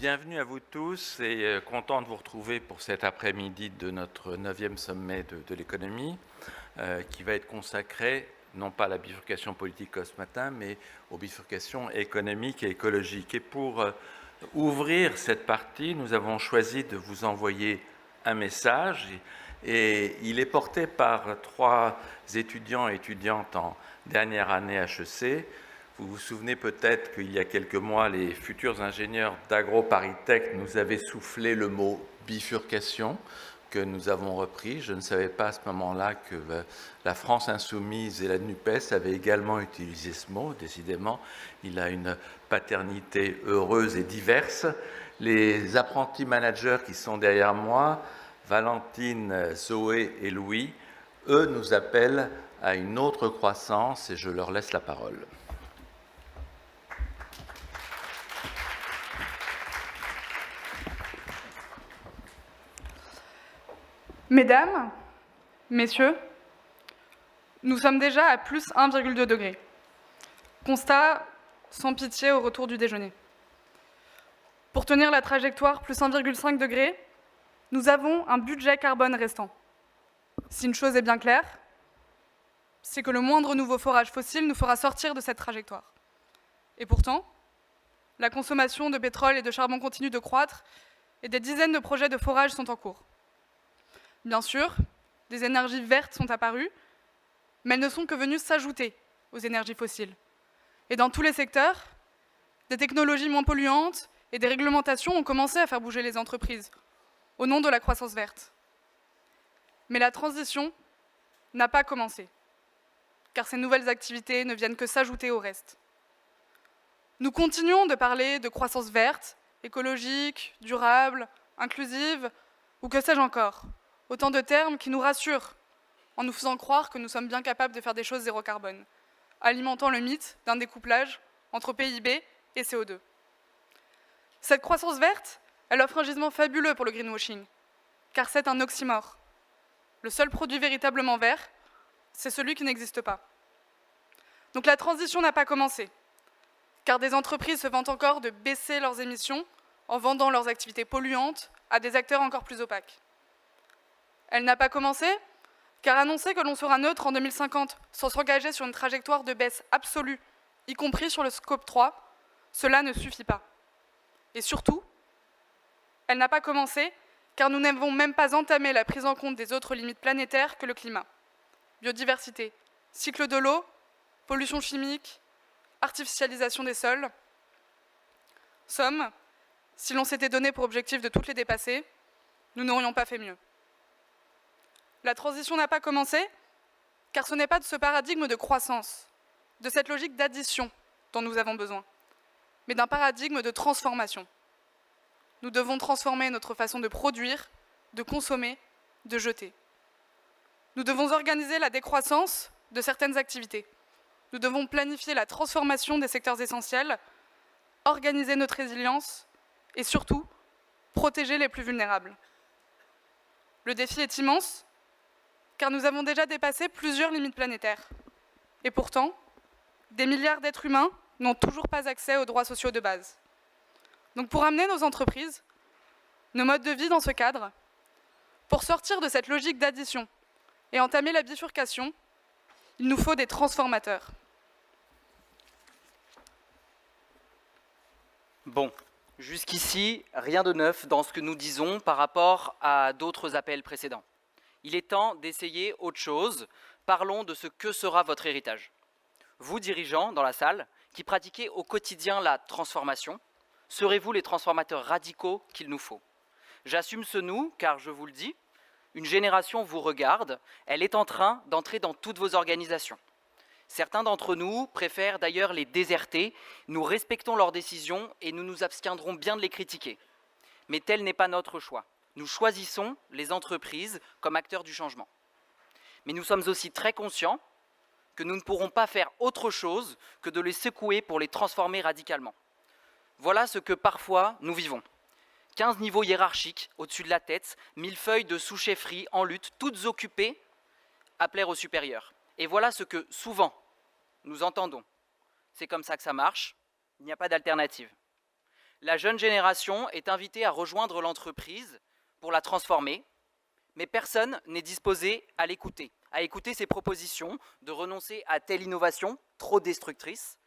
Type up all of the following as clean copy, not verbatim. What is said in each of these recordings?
Bienvenue à vous tous et content de vous retrouver pour cet après-midi de notre 9e sommet de l'économie qui va être consacré non pas à la bifurcation politique ce matin, mais aux bifurcations économiques et écologiques. Et pour ouvrir cette partie, nous avons choisi de vous envoyer un message et il est porté par 3 étudiants et étudiantes en dernière année HEC. Vous vous souvenez peut-être qu'il y a quelques mois, les futurs ingénieurs d'AgroParisTech nous avaient soufflé le mot bifurcation que nous avons repris. Je ne savais pas à ce moment-là que la France insoumise et la NUPES avaient également utilisé ce mot. Décidément, il a une paternité heureuse et diverse. Les apprentis managers qui sont derrière moi, Valentine, Zoé et Louis, eux nous appellent à une autre croissance et je leur laisse la parole. Mesdames, Messieurs, nous sommes déjà à plus 1,2 degré. Constat sans pitié au retour du déjeuner. Pour tenir la trajectoire plus 1,5 degré, nous avons un budget carbone restant. Si une chose est bien claire, c'est que le moindre nouveau forage fossile nous fera sortir de cette trajectoire. Et pourtant, la consommation de pétrole et de charbon continue de croître et des dizaines de projets de forage sont en cours. Bien sûr, des énergies vertes sont apparues, mais elles ne sont que venues s'ajouter aux énergies fossiles. Et dans tous les secteurs, des technologies moins polluantes et des réglementations ont commencé à faire bouger les entreprises au nom de la croissance verte. Mais la transition n'a pas commencé, car ces nouvelles activités ne viennent que s'ajouter au reste. Nous continuons de parler de croissance verte, écologique, durable, inclusive, ou que sais-je encore. Autant de termes qui nous rassurent, en nous faisant croire que nous sommes bien capables de faire des choses zéro carbone, alimentant le mythe d'un découplage entre PIB et CO2. Cette croissance verte, elle offre un gisement fabuleux pour le greenwashing, car c'est un oxymore. Le seul produit véritablement vert, c'est celui qui n'existe pas. Donc la transition n'a pas commencé, car des entreprises se vantent encore de baisser leurs émissions en vendant leurs activités polluantes à des acteurs encore plus opaques. Elle n'a pas commencé, car annoncer que l'on sera neutre en 2050 sans s'engager sur une trajectoire de baisse absolue, y compris sur le scope 3, cela ne suffit pas. Et surtout, elle n'a pas commencé, car nous n'avons même pas entamé la prise en compte des autres limites planétaires que le climat. Biodiversité, cycle de l'eau, pollution chimique, artificialisation des sols. Somme, si l'on s'était donné pour objectif de toutes les dépasser, nous n'aurions pas fait mieux. La transition n'a pas commencé, car ce n'est pas de ce paradigme de croissance, de cette logique d'addition dont nous avons besoin, mais d'un paradigme de transformation. Nous devons transformer notre façon de produire, de consommer, de jeter. Nous devons organiser la décroissance de certaines activités. Nous devons planifier la transformation des secteurs essentiels, organiser notre résilience et surtout, protéger les plus vulnérables. Le défi est immense, car nous avons déjà dépassé plusieurs limites planétaires. Et pourtant, des milliards d'êtres humains n'ont toujours pas accès aux droits sociaux de base. Donc pour amener nos entreprises, nos modes de vie dans ce cadre, pour sortir de cette logique d'addition et entamer la bifurcation, il nous faut des transformateurs. Bon, jusqu'ici, rien de neuf dans ce que nous disons par rapport à d'autres appels précédents. Il est temps d'essayer autre chose. Parlons de ce que sera votre héritage. Vous, dirigeants dans la salle, qui pratiquez au quotidien la transformation, serez-vous les transformateurs radicaux qu'il nous faut? J'assume ce nous, car je vous le dis, une génération vous regarde, elle est en train d'entrer dans toutes vos organisations. Certains d'entre nous préfèrent d'ailleurs les déserter, nous respectons leurs décisions et nous nous abstiendrons bien de les critiquer. Mais tel n'est pas notre choix. Nous choisissons les entreprises comme acteurs du changement. Mais nous sommes aussi très conscients que nous ne pourrons pas faire autre chose que de les secouer pour les transformer radicalement. Voilà ce que parfois nous vivons. 15 niveaux hiérarchiques au-dessus de la tête, 1000 feuilles de sous-chefferie en lutte, toutes occupées à plaire aux supérieurs. Et voilà ce que souvent nous entendons. C'est comme ça que ça marche, il n'y a pas d'alternative. La jeune génération est invitée à rejoindre l'entreprise pour la transformer, mais personne n'est disposé à l'écouter, à écouter ses propositions de renoncer à telle innovation trop destructrice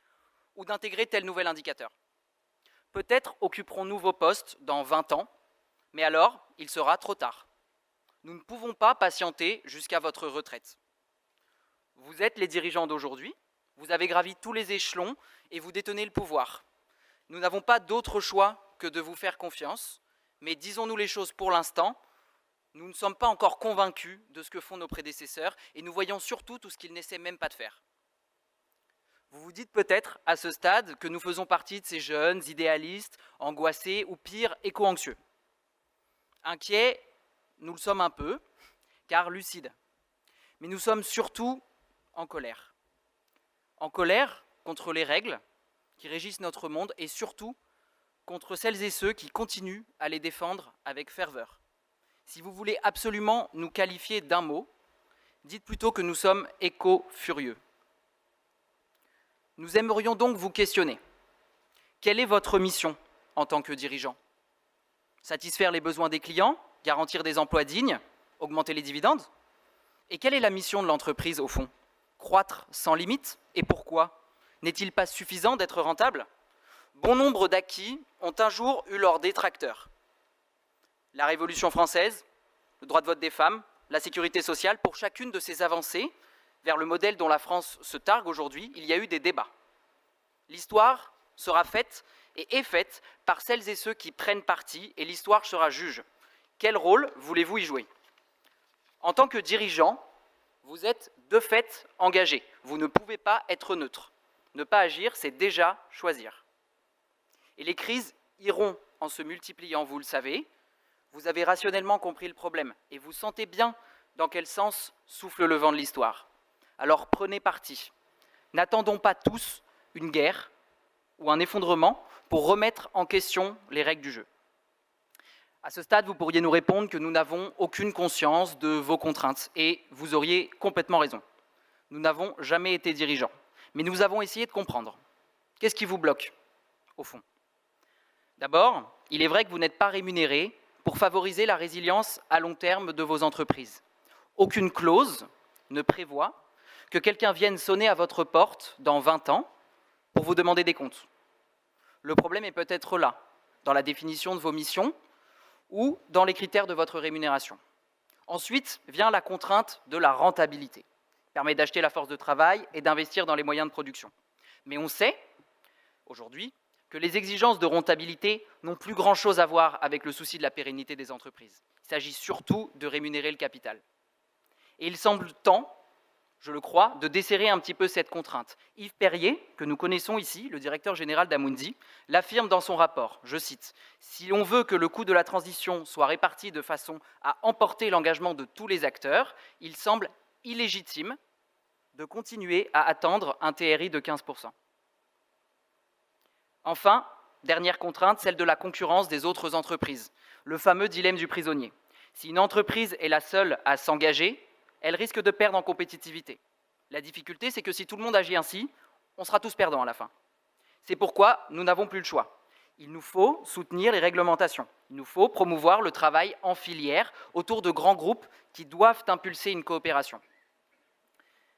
ou d'intégrer tel nouvel indicateur. Peut-être occuperons-nous vos postes dans 20 ans, mais alors il sera trop tard. Nous ne pouvons pas patienter jusqu'à votre retraite. Vous êtes les dirigeants d'aujourd'hui, vous avez gravi tous les échelons et vous détenez le pouvoir. Nous n'avons pas d'autre choix que de vous faire confiance, mais disons-nous les choses pour l'instant, nous ne sommes pas encore convaincus de ce que font nos prédécesseurs et nous voyons surtout tout ce qu'ils n'essaient même pas de faire. Vous vous dites peut-être à ce stade que nous faisons partie de ces jeunes idéalistes, angoissés ou pire, éco-anxieux. Inquiets, nous le sommes un peu, car lucides. Mais nous sommes surtout en colère. En colère contre les règles qui régissent notre monde et surtout contre celles et ceux qui continuent à les défendre avec ferveur. Si vous voulez absolument nous qualifier d'un mot, dites plutôt que nous sommes éco-furieux. Nous aimerions donc vous questionner. Quelle est votre mission en tant que dirigeant? Satisfaire les besoins des clients, garantir des emplois dignes, augmenter les dividendes? Et quelle est la mission de l'entreprise au fond? Croître sans limite? Et pourquoi? N'est-il pas suffisant d'être rentable? Bon nombre d'acquis ont un jour eu leurs détracteurs. La Révolution française, le droit de vote des femmes, la sécurité sociale, pour chacune de ces avancées vers le modèle dont la France se targue aujourd'hui, il y a eu des débats. L'histoire sera faite et est faite par celles et ceux qui prennent parti et l'histoire sera juge. Quel rôle voulez-vous y jouer? En tant que dirigeant, vous êtes de fait engagé. Vous ne pouvez pas être neutre. Ne pas agir, c'est déjà choisir. Et les crises iront en se multipliant, vous le savez. Vous avez rationnellement compris le problème et vous sentez bien dans quel sens souffle le vent de l'histoire. Alors prenez parti. N'attendons pas tous une guerre ou un effondrement pour remettre en question les règles du jeu. À ce stade, vous pourriez nous répondre que nous n'avons aucune conscience de vos contraintes et vous auriez complètement raison. Nous n'avons jamais été dirigeants, mais nous avons essayé de comprendre. Qu'est-ce qui vous bloque, au fond? D'abord, il est vrai que vous n'êtes pas rémunéré pour favoriser la résilience à long terme de vos entreprises. Aucune clause ne prévoit que quelqu'un vienne sonner à votre porte dans 20 ans pour vous demander des comptes. Le problème est peut-être là, dans la définition de vos missions ou dans les critères de votre rémunération. Ensuite vient la contrainte de la rentabilité. Ça permet d'acheter la force de travail et d'investir dans les moyens de production. Mais on sait, aujourd'hui, que les exigences de rentabilité n'ont plus grand-chose à voir avec le souci de la pérennité des entreprises. Il s'agit surtout de rémunérer le capital. Et il semble temps, je le crois, de desserrer un petit peu cette contrainte. Yves Perrier, que nous connaissons ici, le directeur général d'Amundi, l'affirme dans son rapport, je cite, « Si l'on veut que le coût de la transition soit réparti de façon à emporter l'engagement de tous les acteurs, il semble illégitime de continuer à attendre un TRI de 15%. » Enfin, dernière contrainte, celle de la concurrence des autres entreprises, le fameux dilemme du prisonnier. Si une entreprise est la seule à s'engager, elle risque de perdre en compétitivité. La difficulté, c'est que si tout le monde agit ainsi, on sera tous perdants à la fin. C'est pourquoi nous n'avons plus le choix. Il nous faut soutenir les réglementations. Il nous faut promouvoir le travail en filière autour de grands groupes qui doivent impulser une coopération.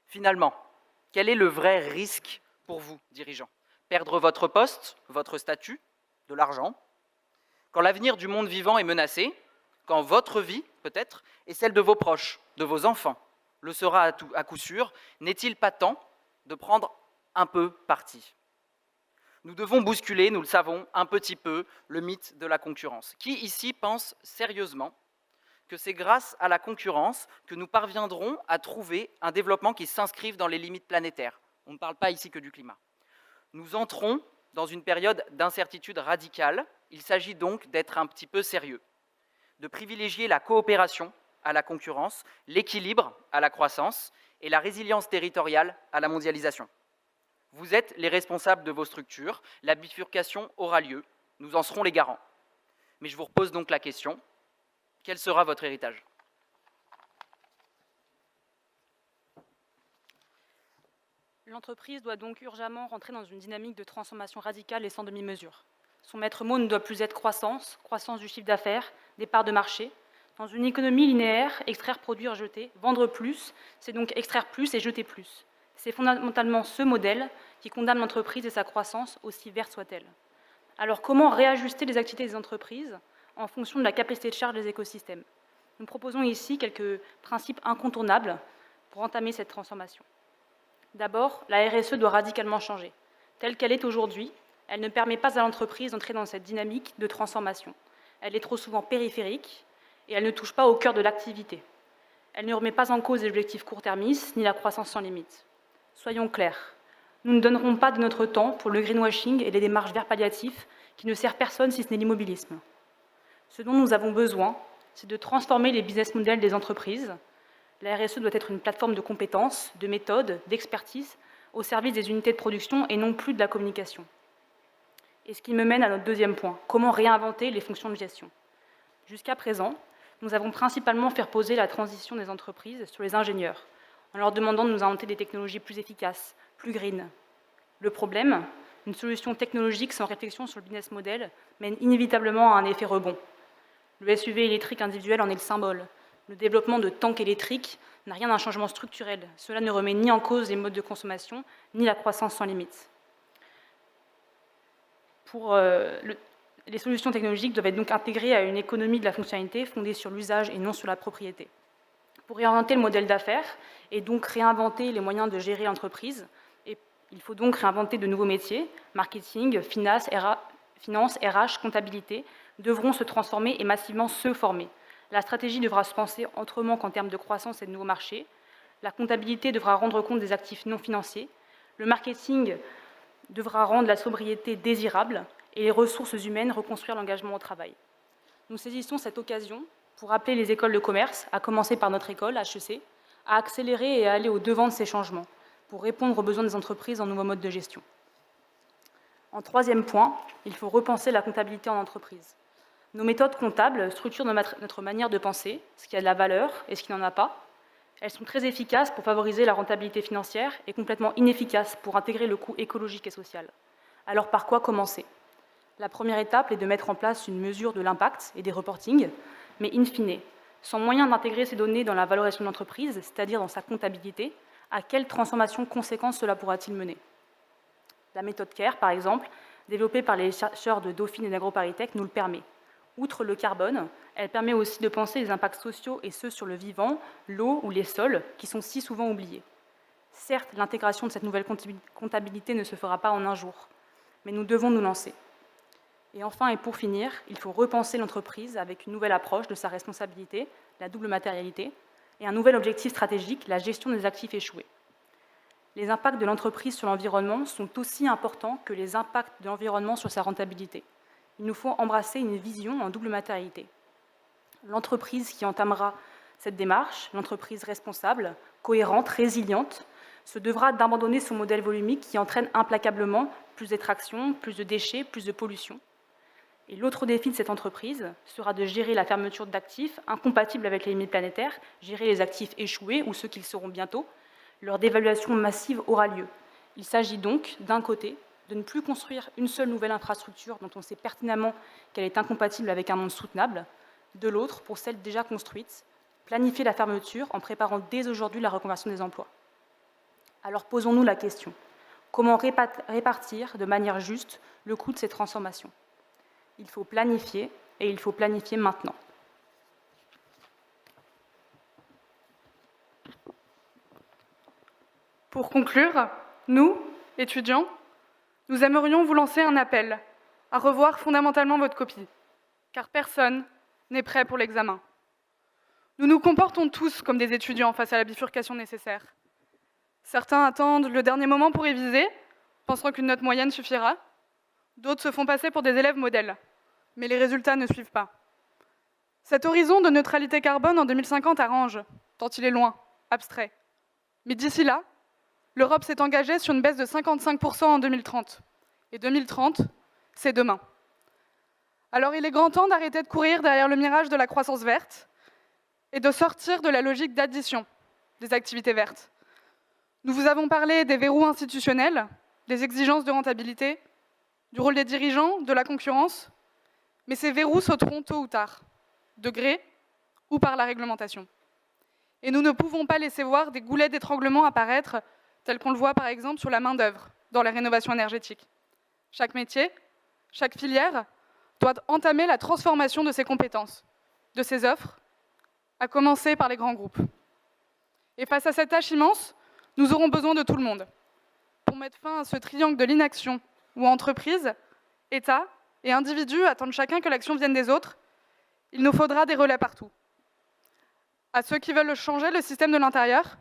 Finalement, quel est le vrai risque pour vous, dirigeants? Perdre votre poste, votre statut, de l'argent? Quand l'avenir du monde vivant est menacé, quand votre vie, peut-être, et celle de vos proches, de vos enfants, le sera à coup sûr, n'est-il pas temps de prendre un peu parti? Nous devons bousculer, nous le savons, un petit peu le mythe de la concurrence. Qui ici pense sérieusement que c'est grâce à la concurrence que nous parviendrons à trouver un développement qui s'inscrive dans les limites planétaires? On ne parle pas ici que du climat. Nous entrons dans une période d'incertitude radicale. Il s'agit donc d'être un petit peu sérieux, de privilégier la coopération à la concurrence, l'équilibre à la croissance et la résilience territoriale à la mondialisation. Vous êtes les responsables de vos structures, la bifurcation aura lieu, nous en serons les garants. Mais je vous repose donc la question, quel sera votre héritage ? L'entreprise doit donc urgemment rentrer dans une dynamique de transformation radicale et sans demi-mesure. Son maître mot ne doit plus être croissance, croissance du chiffre d'affaires, des parts de marché. Dans une économie linéaire, extraire, produire, jeter, vendre plus, c'est donc extraire plus et jeter plus. C'est fondamentalement ce modèle qui condamne l'entreprise et sa croissance, aussi verte soit-elle. Alors comment réajuster les activités des entreprises en fonction de la capacité de charge des écosystèmes? Nous proposons ici quelques principes incontournables pour entamer cette transformation. D'abord, la RSE doit radicalement changer. Telle qu'elle est aujourd'hui, elle ne permet pas à l'entreprise d'entrer dans cette dynamique de transformation. Elle est trop souvent périphérique et elle ne touche pas au cœur de l'activité. Elle ne remet pas en cause les objectifs court-termistes ni la croissance sans limite. Soyons clairs, nous ne donnerons pas de notre temps pour le greenwashing et les démarches verts palliatifs qui ne servent personne si ce n'est l'immobilisme. Ce dont nous avons besoin, c'est de transformer les business models des entreprises. La RSE doit être une plateforme de compétences, de méthodes, d'expertise au service des unités de production et non plus de la communication. Et ce qui me mène à notre deuxième point, comment réinventer les fonctions de gestion. Jusqu'à présent, nous avons principalement fait reposer la transition des entreprises sur les ingénieurs, en leur demandant de nous inventer des technologies plus efficaces, plus green. Le problème, une solution technologique sans réflexion sur le business model mène inévitablement à un effet rebond. Le SUV électrique individuel en est le symbole. Le développement de tanks électriques n'a rien d'un changement structurel. Cela ne remet ni en cause les modes de consommation, ni la croissance sans limite. Les solutions technologiques doivent être donc intégrées à une économie de la fonctionnalité fondée sur l'usage et non sur la propriété. Pour réorienter le modèle d'affaires et donc réinventer les moyens de gérer l'entreprise, il faut donc réinventer de nouveaux métiers, marketing, finance, RH, comptabilité, devront se transformer et massivement se former. La stratégie devra se penser autrement qu'en termes de croissance et de nouveaux marchés. La comptabilité devra rendre compte des actifs non financiers. Le marketing devra rendre la sobriété désirable et les ressources humaines reconstruire l'engagement au travail. Nous saisissons cette occasion pour appeler les écoles de commerce, à commencer par notre école, HEC, à accélérer et à aller au-devant de ces changements pour répondre aux besoins des entreprises en nouveaux modes de gestion. En troisième point, il faut repenser la comptabilité en entreprise. Nos méthodes comptables structurent notre manière de penser, ce qui a de la valeur et ce qui n'en a pas. Elles sont très efficaces pour favoriser la rentabilité financière et complètement inefficaces pour intégrer le coût écologique et social. Alors par quoi commencer? La première étape est de mettre en place une mesure de l'impact et des reportings, mais in fine, sans moyen d'intégrer ces données dans la valorisation de l'entreprise, c'est-à-dire dans sa comptabilité, à quelle transformation conséquente cela pourra-t-il mener? La méthode CARE, par exemple, développée par les chercheurs de Dauphine et d'AgroParisTech, nous le permet. Outre le carbone, elle permet aussi de penser les impacts sociaux et ceux sur le vivant, l'eau ou les sols, qui sont si souvent oubliés. Certes, l'intégration de cette nouvelle comptabilité ne se fera pas en un jour, mais nous devons nous lancer. Et enfin, et pour finir, il faut repenser l'entreprise avec une nouvelle approche de sa responsabilité, la double matérialité, et un nouvel objectif stratégique, la gestion des actifs échoués. Les impacts de l'entreprise sur l'environnement sont aussi importants que les impacts de l'environnement sur sa rentabilité. Il nous faut embrasser une vision en double matérialité. L'entreprise qui entamera cette démarche, l'entreprise responsable, cohérente, résiliente, se devra d'abandonner son modèle volumique qui entraîne implacablement plus d'extraction, plus de déchets, plus de pollution. Et l'autre défi de cette entreprise sera de gérer la fermeture d'actifs incompatibles avec les limites planétaires, gérer les actifs échoués ou ceux qui le seront bientôt. Leur dévaluation massive aura lieu. Il s'agit donc, d'un côté, de ne plus construire une seule nouvelle infrastructure dont on sait pertinemment qu'elle est incompatible avec un monde soutenable. De l'autre, pour celles déjà construites, planifier la fermeture en préparant dès aujourd'hui la reconversion des emplois. Alors posons-nous la question, comment répartir de manière juste le coût de ces transformations? Il faut planifier, et il faut planifier maintenant. Pour conclure, nous, étudiants, nous aimerions vous lancer un appel à revoir fondamentalement votre copie, car personne n'est prêt pour l'examen. Nous nous comportons tous comme des étudiants face à la bifurcation nécessaire. Certains attendent le dernier moment pour réviser, pensant qu'une note moyenne suffira. D'autres se font passer pour des élèves modèles, mais les résultats ne suivent pas. Cet horizon de neutralité carbone en 2050 arrange, tant il est loin, abstrait. Mais d'ici là, l'Europe s'est engagée sur une baisse de 55% en 2030. Et 2030, c'est demain. Alors il est grand temps d'arrêter de courir derrière le mirage de la croissance verte et de sortir de la logique d'addition des activités vertes. Nous vous avons parlé des verrous institutionnels, des exigences de rentabilité, du rôle des dirigeants, de la concurrence, mais ces verrous sauteront tôt ou tard, de gré ou par la réglementation. Et nous ne pouvons pas laisser voir des goulets d'étranglement apparaître, tels qu'on le voit par exemple sur la main-d'œuvre dans la rénovation énergétique. Chaque métier, chaque filière doit entamer la transformation de ses compétences, de ses offres, à commencer par les grands groupes. Et face à cette tâche immense, nous aurons besoin de tout le monde. Pour mettre fin à ce triangle de l'inaction, où entreprises, États et individus attendent chacun que l'action vienne des autres, il nous faudra des relais partout. À ceux qui veulent changer le système de l'intérieur,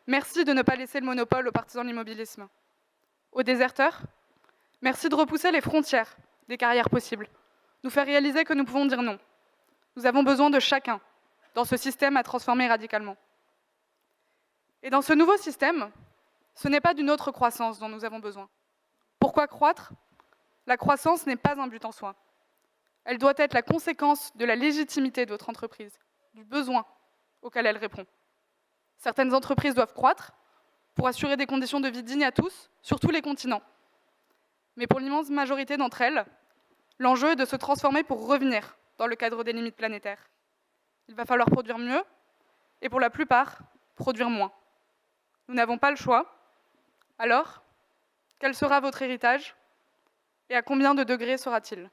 merci de ne pas laisser le monopole aux partisans de l'immobilisme. Aux déserteurs, merci de repousser les frontières des carrières possibles, nous faire réaliser que nous pouvons dire non. Nous avons besoin de chacun dans ce système à transformer radicalement. Et dans ce nouveau système, ce n'est pas d'une autre croissance dont nous avons besoin. Pourquoi croître? La croissance n'est pas un but en soi. Elle doit être la conséquence de la légitimité de votre entreprise, du besoin auquel elle répond. Certaines entreprises doivent croître pour assurer des conditions de vie dignes à tous, sur tous les continents. Mais pour l'immense majorité d'entre elles, l'enjeu est de se transformer pour revenir dans le cadre des limites planétaires. Il va falloir produire mieux, et pour la plupart, produire moins. Nous n'avons pas le choix. Alors, quel sera votre héritage? Et à combien de degrés sera-t-il?